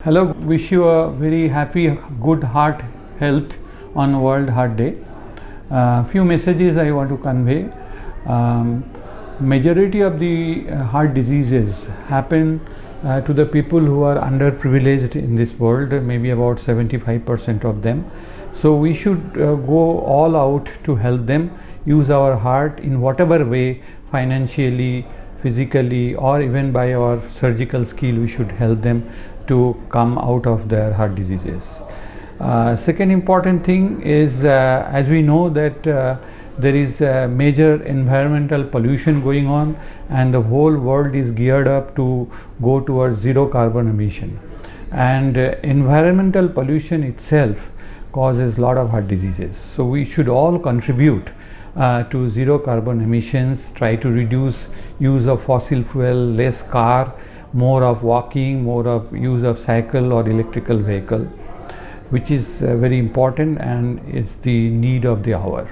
Hello, wish you a very happy, good heart health on World Heart Day. Few messages I want to convey. Majority of the heart diseases happen to the people who are underprivileged in this world, maybe about 75% of them. So we should go all out to help them use our heart in whatever way, financially, physically, or even by our surgical skill. We should help them to come out of their heart diseases. Second important thing is, as we know that there is major environmental pollution going on, and the whole world is geared up to go towards zero carbon emission, and environmental pollution itself causes a lot of heart diseases. So we should all contribute to zero carbon emissions, try to reduce use of fossil fuel, less car, more of walking, more of use of cycle or electrical vehicle, which is very important and it's the need of the hour.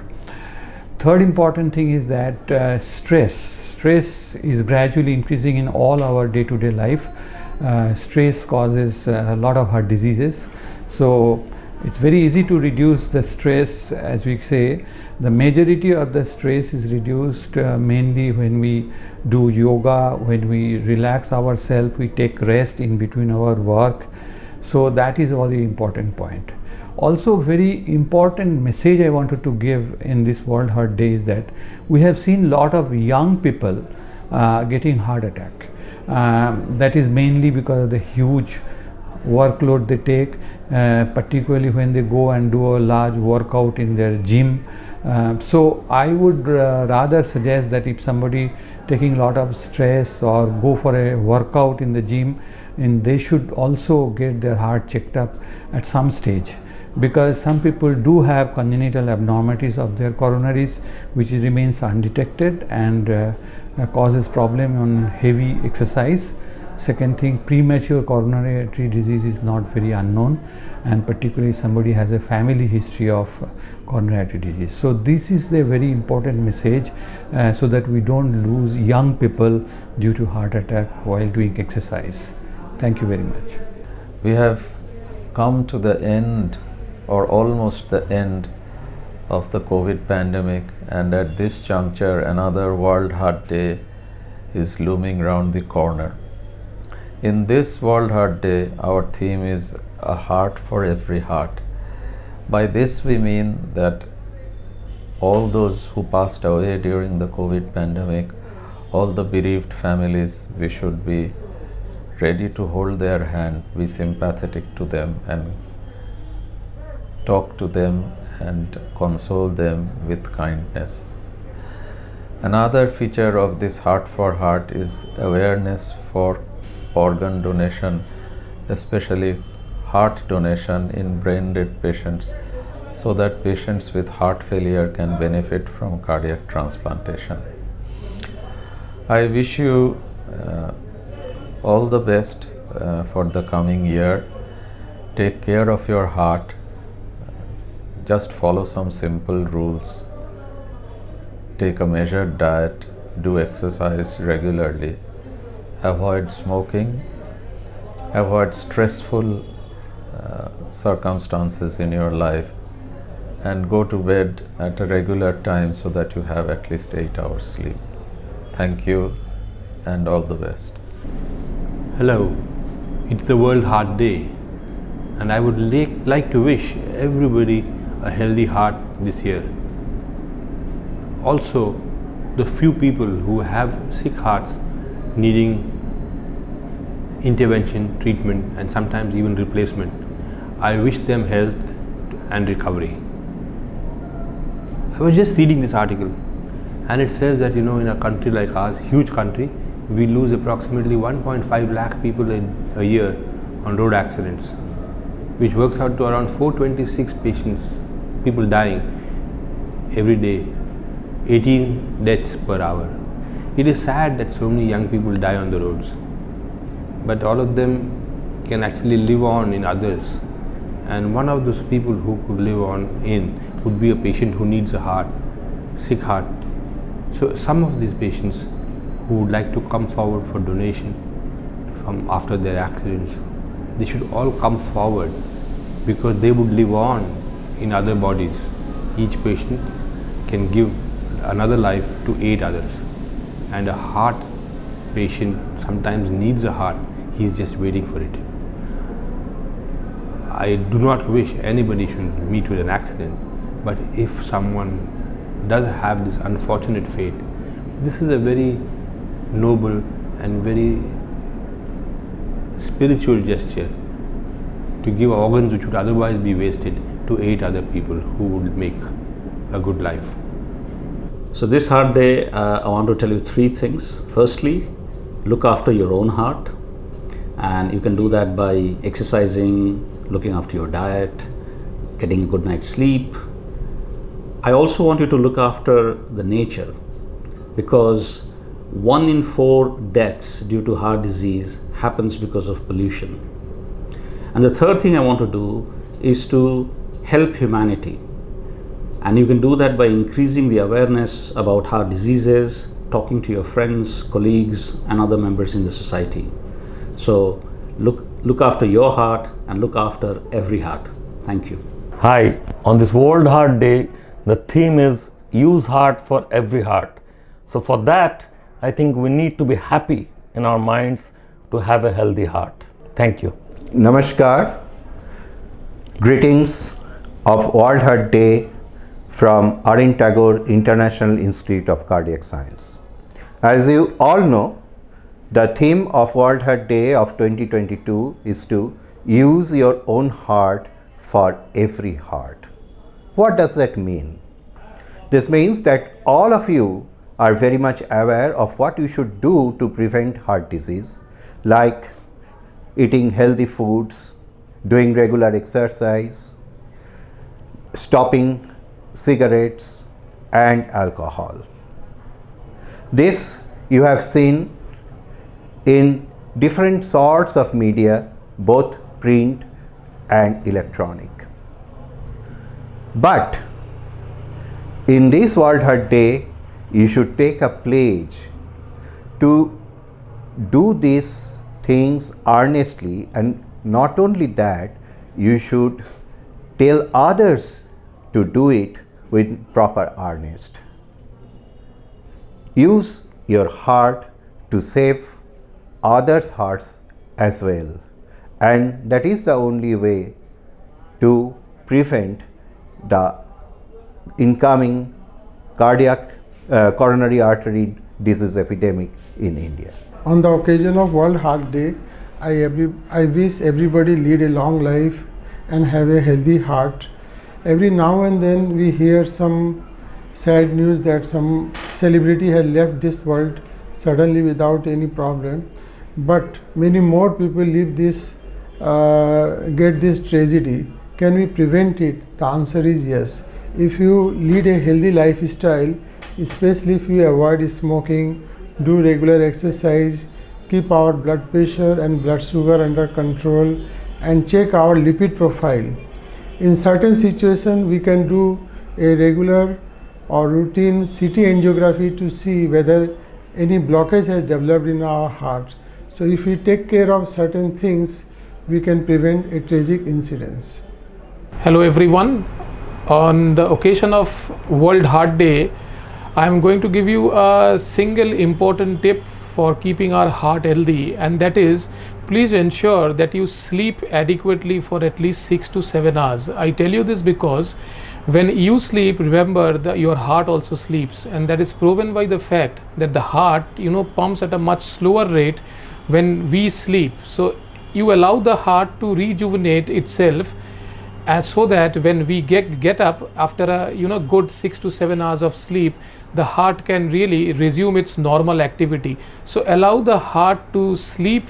Third important thing is that stress is gradually increasing in all our day-to-day life. Stress causes a lot of heart diseases. So it's very easy to reduce the stress. As we say, the majority of the stress is reduced mainly when we do yoga, when we relax ourselves, we take rest in between our work. So that is a very important point. Also, very important message I wanted to give in this World Heart Day is that we have seen a lot of young people getting heart attack. That is mainly because of the huge workload they take, particularly when they go and do a large workout in their gym. So I would rather suggest that if somebody taking a lot of stress or go for a workout in the gym, and they should also get their heart checked up at some stage, because some people do have congenital abnormalities of their coronaries which remains undetected and causes problem on heavy exercise. Second thing, premature coronary artery disease is not very unknown, and particularly somebody has a family history of coronary artery disease. So this is a very important message so that we don't lose young people due to heart attack while doing exercise. Thank you very much. We have come to the end or almost the end of the COVID pandemic, and at this juncture another World Heart Day is looming round the corner. In this World Heart Day, our theme is a heart for every heart. By this we mean that all those who passed away during the COVID pandemic, all the bereaved families, we should be ready to hold their hand, be sympathetic to them and talk to them and console them with kindness. Another feature of this Heart for Heart is awareness for organ donation, especially heart donation in brain dead patients, so that patients with heart failure can benefit from cardiac transplantation. I wish you all the best for the coming year. Take care of your heart. Just follow some simple rules. Take a measured diet, do exercise regularly, avoid smoking, avoid stressful circumstances in your life, and go to bed at a regular time so that you have at least 8 hours sleep. Thank you and all the best. Hello, it's the World Heart Day, and I would like to wish everybody a healthy heart this year. Also, the few people who have sick hearts needing intervention, treatment, and sometimes even replacement, I wish them health and recovery. I was just reading this article, and it says that in a country like ours, huge country, we lose approximately 1.5 lakh people in a year on road accidents, which works out to around 426 people dying every day, 18 deaths per hour. It is sad that so many young people die on the roads, but all of them can actually live on in others, and one of those people who could live on in would be a patient who needs a heart, sick heart. So some of these patients who would like to come forward for donation from after their accidents they should all come forward, because they would live on in other bodies. Each patient can give another life to 8 others. And a heart patient sometimes needs a heart, he's just waiting for it. I do not wish anybody should meet with an accident, but if someone does have this unfortunate fate, this is a very noble and very spiritual gesture to give organs which would otherwise be wasted to 8 other people who would make a good life. So this Heart Day, I want to tell you 3 things. Firstly, look after your own heart, and you can do that by exercising, looking after your diet, getting a good night's sleep. I also want you to look after the nature, because 1 in 4 deaths due to heart disease happens because of pollution. And the third thing I want to do is to help humanity. And you can do that by increasing the awareness about heart diseases, talking to your friends, colleagues, and other members in the society. So look after your heart and look after every heart. Thank you. Hi, on this World Heart Day, the theme is use heart for every heart. So for that, I think we need to be happy in our minds to have a healthy heart. Thank you. Namaskar. Greetings of World Heart Day from R N Tagore International Institute of Cardiac Science. As you all know, the theme of World Heart Day of 2022 is to use your own heart for every heart. What does that mean? This means that all of you are very much aware of what you should do to prevent heart disease, like eating healthy foods, doing regular exercise, stopping cigarettes and alcohol. This you have seen in different sorts of media, both print and electronic. But in this World Heart Day, you should take a pledge to do these things earnestly, and not only that, you should tell others to do it with proper earnest. Use your heart to save others' hearts as well, and that is the only way to prevent the incoming coronary artery disease epidemic in India. On the occasion of World Heart Day, I wish everybody lead a long life and have a healthy heart. Every now and then we hear some sad news that some celebrity has left this world suddenly without any problem, but many more people live this, get this tragedy. Can we prevent it? The answer is yes. If you lead a healthy lifestyle, especially if you avoid smoking, do regular exercise, keep our blood pressure and blood sugar under control, and check our lipid profile. In certain situations, we can do a regular or routine CT angiography to see whether any blockage has developed in our heart. So if we take care of certain things, we can prevent a tragic incidents. Hello everyone. On the occasion of World Heart Day, I am going to give you a single important tip for keeping our heart healthy, and that is, please ensure that you sleep adequately for at least 6 to 7 hours. I tell you this because when you sleep, remember that your heart also sleeps, and that is proven by the fact that the heart pumps at a much slower rate when we sleep. So you allow the heart to rejuvenate itself, so that when we get up after a good 6 to 7 hours of sleep, the heart can really resume its normal activity. So allow the heart to sleep,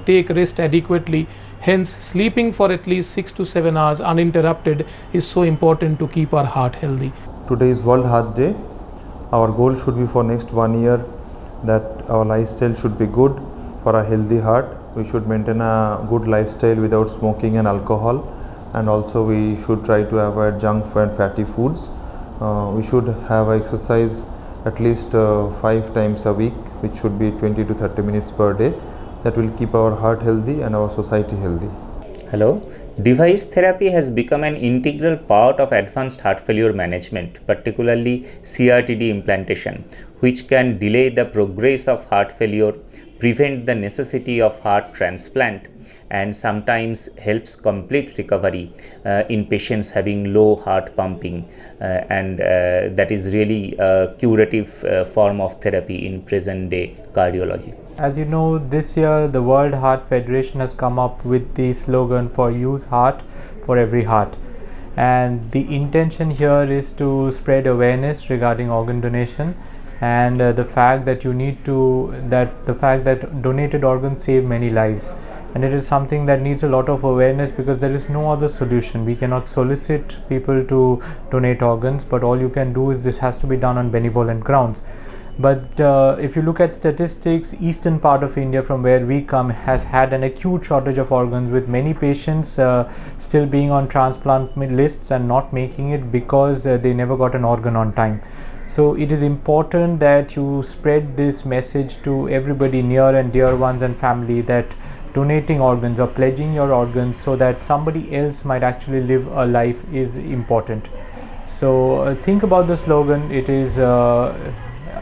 take rest adequately. Hence, sleeping for at least 6 to 7 hours uninterrupted is so important to keep our heart healthy. Today is World Heart Day. Our goal should be for next 1 year that our lifestyle should be good for a healthy heart. We should maintain a good lifestyle without smoking and alcohol, and also we should try to avoid junk and fatty foods. We should have exercise at least 5 times a week, which should be 20 to 30 minutes per day. that will keep our heart healthy and our society healthy. Hello. Device therapy has become an integral part of advanced heart failure management, particularly CRTD implantation, which can delay the progress of heart failure, prevent the necessity of heart transplant, and sometimes helps complete recovery in patients having low heart pumping, and that is really a curative form of therapy in present day cardiology. As you know, this year the World Heart Federation has come up with the slogan for use heart for every heart, and the intention here is to spread awareness regarding organ donation and the fact that donated organs save many lives, and it is something that needs a lot of awareness because there is no other solution. We cannot solicit people to donate organs, but all you can do is this has to be done on benevolent grounds. But if you look at statistics, eastern part of India from where we come has had an acute shortage of organs, with many patients still being on transplant lists and not making it because they never got an organ on time. So it is important that you spread this message to everybody, near and dear ones and family, that donating organs or pledging your organs so that somebody else might actually live a life is important. So think about the slogan. It is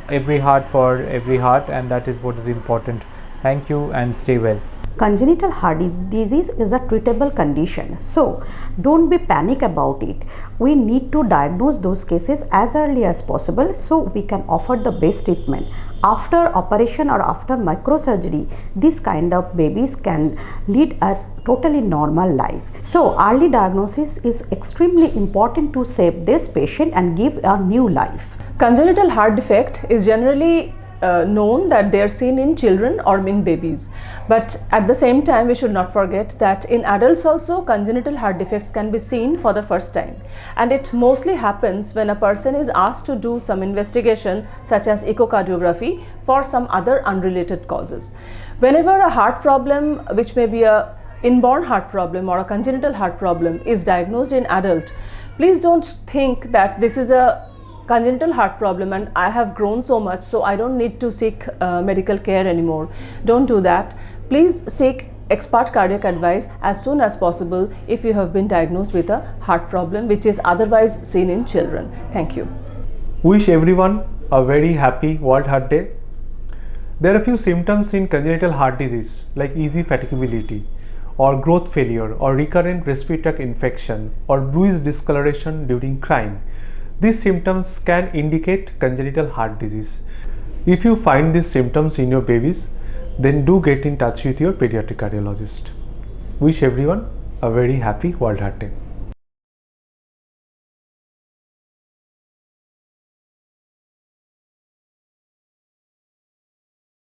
every heart for every heart, and that is what is important. Thank you and stay well. Congenital heart disease is a treatable condition, so don't be panic about it. We need to diagnose those cases as early as possible so we can offer the best treatment. After operation or after microsurgery, these kind of babies can lead a totally normal life. So early diagnosis is extremely important to save this patient and give a new life. Congenital heart defect is generally known that they are seen in children or in babies, but at the same time we should not forget that in adults also congenital heart defects can be seen for the first time, and it mostly happens when a person is asked to do some investigation such as echocardiography for some other unrelated causes. Whenever a heart problem, which may be a inborn heart problem or a congenital heart problem, is diagnosed in adult, please don't think that this is a congenital heart problem and I have grown so much so I don't need to seek medical care anymore. Don't do that. Please seek expert cardiac advice as soon as possible if you have been diagnosed with a heart problem which is otherwise seen in children. Thank you. Wish everyone a very happy World Heart Day. There are a few symptoms in congenital heart disease like easy fatigability or growth failure or recurrent respiratory tract infection or bluish discoloration during crying. These symptoms can indicate congenital heart disease. If you find these symptoms in your babies, then do get in touch with your pediatric cardiologist. Wish everyone a very happy World Heart Day.